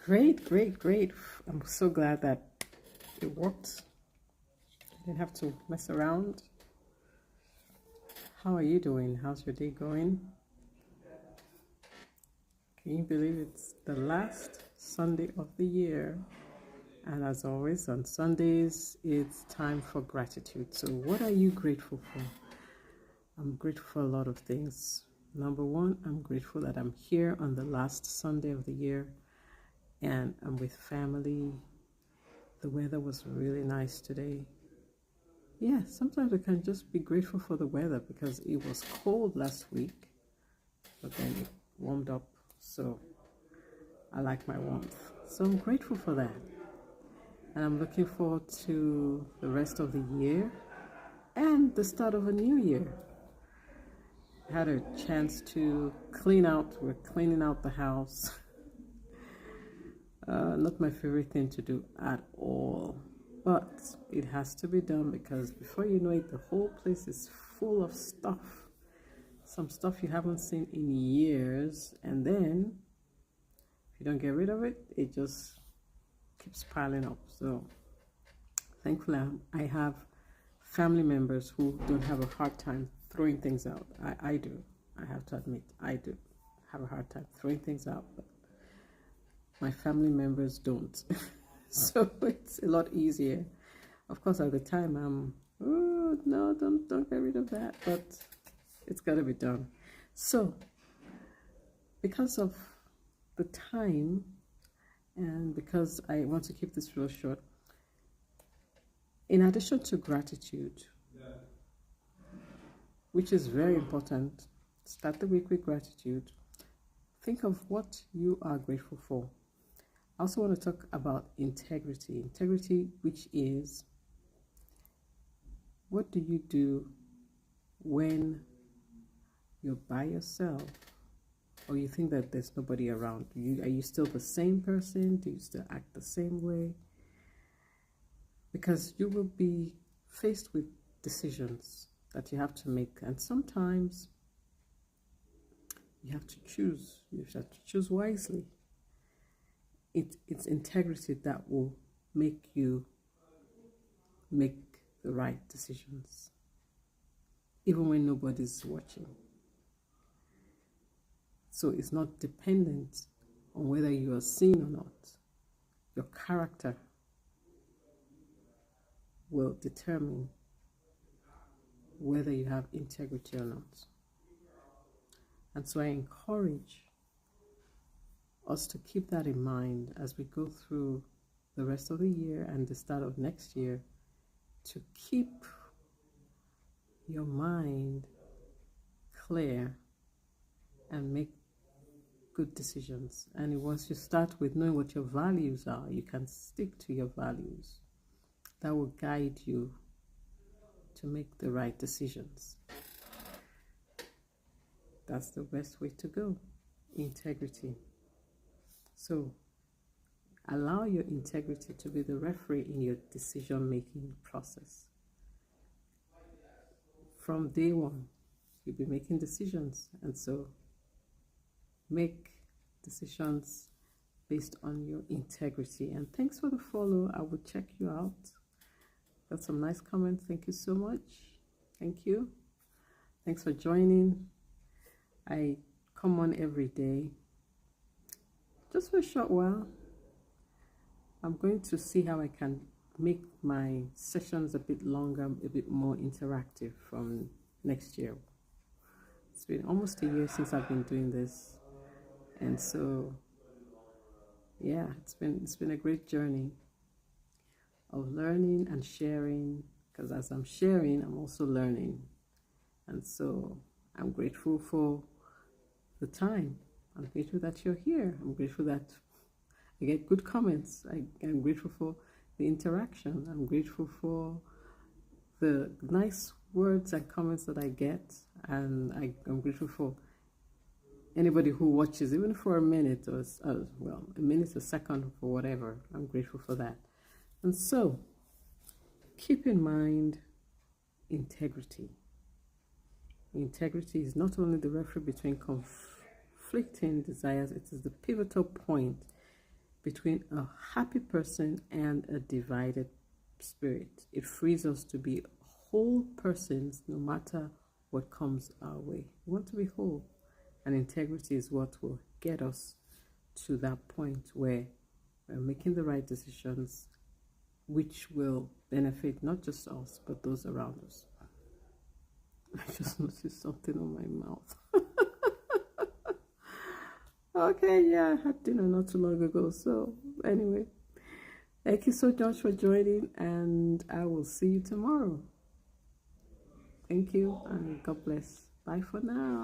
Great, great, great. I'm so glad that it worked. I didn't have to mess around. How are you doing? How's your day going? Can you believe it's the last Sunday of the year? And as always, on Sundays, it's time for gratitude. So, what are you grateful for? I'm grateful for a lot of things. Number one, I'm grateful that I'm here on the last Sunday of the year and I'm with family. The weather was really nice today. Yeah, sometimes we can just be grateful for the weather because it was cold last week, but then it warmed up. So I like my warmth. So I'm grateful for that. And I'm looking forward to the rest of the year and the start of a new year. I had a chance to clean out. We're cleaning out the house. Not my favorite thing to do at all. But it has to be done because before you know it, the whole place is full of stuff. Some stuff you haven't seen in years. And then, if you don't get rid of it, it just keeps piling up. So, thankfully, I have family members who don't have a hard time throwing things out. I do. I have to admit, I do have a hard time throwing things out. But my family members don't. So it's a lot easier. Of course, at the time, oh, no, don't get rid of that. But it's got to be done. So, because of the time, and because I want to keep this real short, in addition to gratitude, which is very important, start the week with gratitude. Think of what you are grateful for. I also want to talk about integrity. Integrity, which is, what do you do when you're by yourself or you think that there's nobody around? Are you still the same person? Do you still act the same way? Because you will be faced with decisions that you have to make. And sometimes you have to choose. You have to choose wisely. It's integrity that will make you make the right decisions, even when nobody's watching. So it's not dependent on whether you are seen or not. Your character will determine whether you have integrity or not. And so I encourage us to keep that in mind as we go through the rest of the year and the start of next year, to keep your mind clear and make good decisions. And once you start with knowing what your values are, you can stick to your values. That will guide you to make the right decisions. That's the best way to go. Integrity. So, allow your integrity to be the referee in your decision-making process. From day one, you'll be making decisions, and so make decisions based on your integrity. And thanks for the follow. I will check you out. Got some nice comments. Thank you so much. Thank you. Thanks for joining. I come on every day, just for a short while. I'm going to see how I can make my sessions a bit longer, a bit more interactive from next year. It's been almost a year since I've been doing this, and so yeah, it's been a great journey of learning and sharing, because as I'm sharing, I'm also learning. And so I'm grateful for the time. I'm grateful that you're here. I'm grateful that I get good comments. I'm grateful for the interaction. I'm grateful for the nice words and comments that I get. And I'm grateful for anybody who watches, even for a minute or well, a minute, a second, for whatever. I'm grateful for that. And so, keep in mind integrity. Integrity is not only the referee between conflicting desires, it is the pivotal point between a happy person and a divided spirit. It frees us to be whole persons no matter what comes our way. We want to be whole, and integrity is what will get us to that point where we're making the right decisions, which will benefit not just us but those around us. I just noticed something on my mouth. Okay, yeah, I had dinner not too long ago. So anyway, thank you so much for joining, and I will see you tomorrow. Thank you, and God bless. Bye for now.